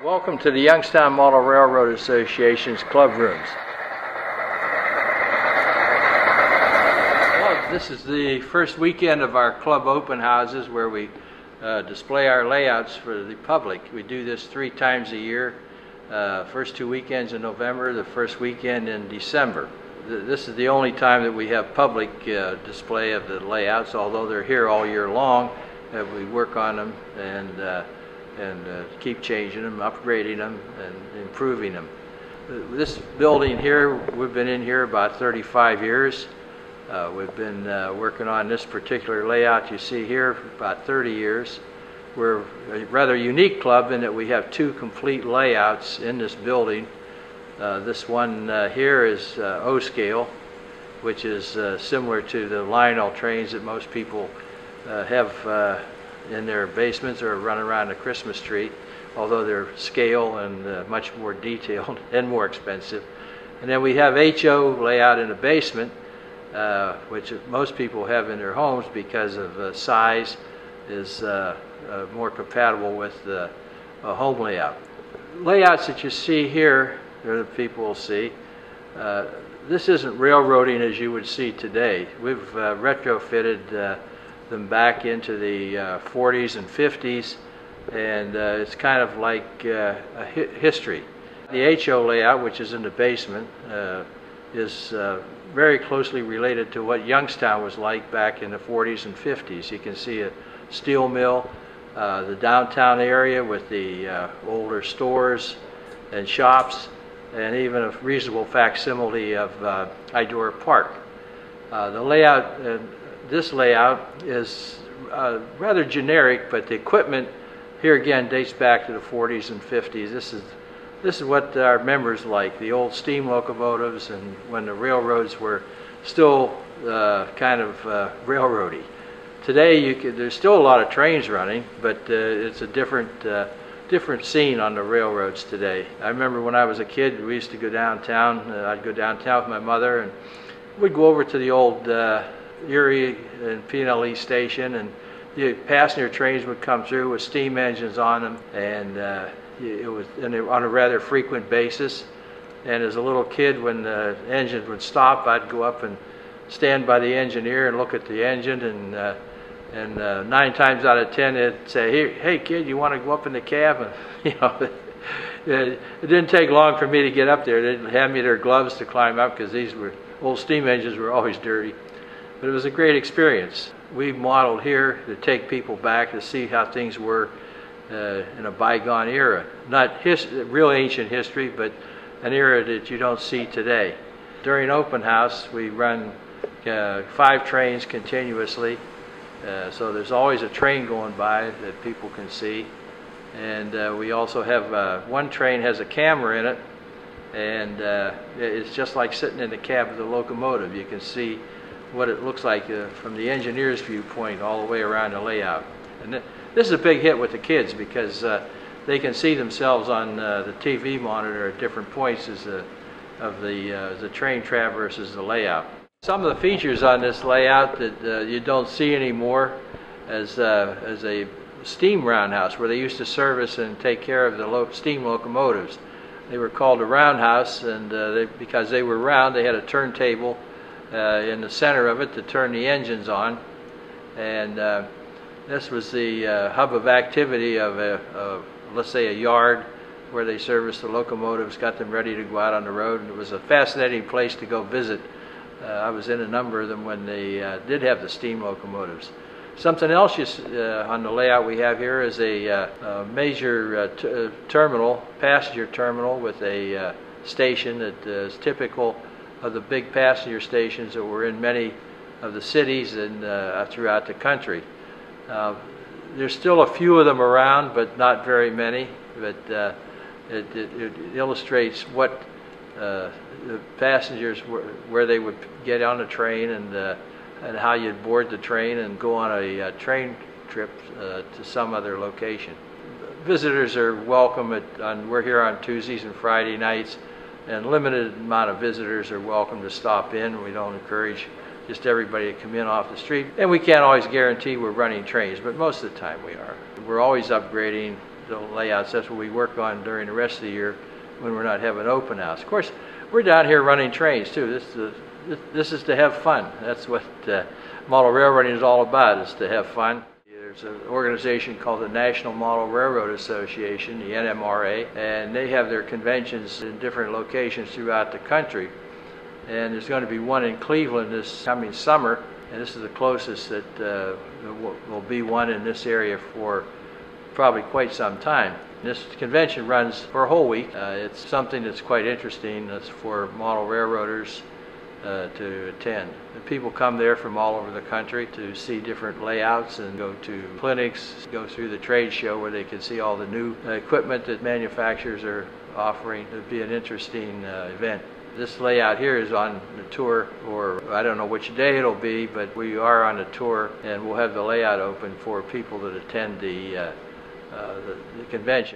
Welcome to the Youngstown Model Railroad Association's club rooms. Well, this is the first weekend of our club open houses where we display our layouts for the public. We do this 3 times a year, first 2 weekends in November, the first weekend in December. This is the only time that we have public display of the layouts, although they're here all year long. We work on them and keep changing them, upgrading them, and improving them. This building here, we've been in here about 35 years. We've been working on this particular layout you see here for about 30 years. We're a rather unique club in that we have 2 complete layouts in this building. This one here is O-scale, which is similar to the Lionel trains that most people have in their basements or run around a Christmas tree, although they're scale and much more detailed and more expensive. And then we have HO layout in the basement, which most people have in their homes because of size, is more compatible with the home layout. Layouts that you see here, the people will see, this isn't railroading as you would see today. We've retrofitted them back into the 40s and 50s, and it's kind of like a history. The HO layout, which is in the basement, is very closely related to what Youngstown was like back in the 40s and 50s. You can see a steel mill, the downtown area with the older stores and shops, and even a reasonable facsimile of Idora Park. The layout, this layout is rather generic, but the equipment here again dates back to the 40s and 50s. This is what our members like, the old steam locomotives, and when the railroads were still kind of railroady. Today there's still a lot of trains running, but it's a different scene on the railroads today. I remember when I was a kid, we used to go downtown. I'd go downtown with my mother, and we'd go over to the old Erie and P&LE station, and the passenger trains would come through with steam engines on them, and it was on a rather frequent basis. And as a little kid, when the engine would stop, I'd go up and stand by the engineer and look at the engine, and 9 times out of 10 it'd say, hey kid, you want to go up in the cab? And it didn't take long for me to get up there. They'd hand me their gloves to climb up, because these old steam engines were always dirty. But it was a great experience. We modeled here to take people back to see how things were in a bygone era. Not real ancient history, but an era that you don't see today. During open house, we run 5 trains continuously. So there's always a train going by that people can see. And we also have one train has a camera in it, and it's just like sitting in the cab of the locomotive. You can see what it looks like from the engineer's viewpoint all the way around the layout. And this is a big hit with the kids, because they can see themselves on the TV monitor at different points of the train traverses the layout. Some of the features on this layout that you don't see anymore as a steam roundhouse, where they used to service and take care of the steam locomotives. They were called a roundhouse, and because they were round, they had a turntable in the center of it to turn the engines on. And this was the hub of activity of let's say a yard where they serviced the locomotives, got them ready to go out on the road, and it was a fascinating place to go visit. I was in a number of them when they did have the steam locomotives. Something else on the layout we have here is a major terminal, passenger terminal, with a station that is typical of the big passenger stations that were in many of the cities and throughout the country. There's still a few of them around, but not very many. But it illustrates what the passengers where they would get on a train, and how you'd board the train and go on a train trip to some other location. Visitors are welcome. We're here on Tuesdays and Friday nights, and limited amount of visitors are welcome to stop in. We don't encourage just everybody to come in off the street. And we can't always guarantee we're running trains, but most of the time we are. We're always upgrading the layouts. That's what we work on during the rest of the year when we're not having open house. Of course, we're down here running trains too. This is to have fun. That's what model railroading is all about, is to have fun. There's an organization called the National Model Railroad Association, the NMRA, and they have their conventions in different locations throughout the country. And there's going to be one in Cleveland this coming summer, and this is the closest that will be one in this area for probably quite some time. This convention runs for a whole week. It's something that's quite interesting. That's for model railroaders to attend. And people come there from all over the country to see different layouts and go to clinics, go through the trade show where they can see all the new equipment that manufacturers are offering. It'd be an interesting event. This layout here is on the tour, or I don't know which day it'll be, but we are on a tour, and we'll have the layout open for people that attend the convention.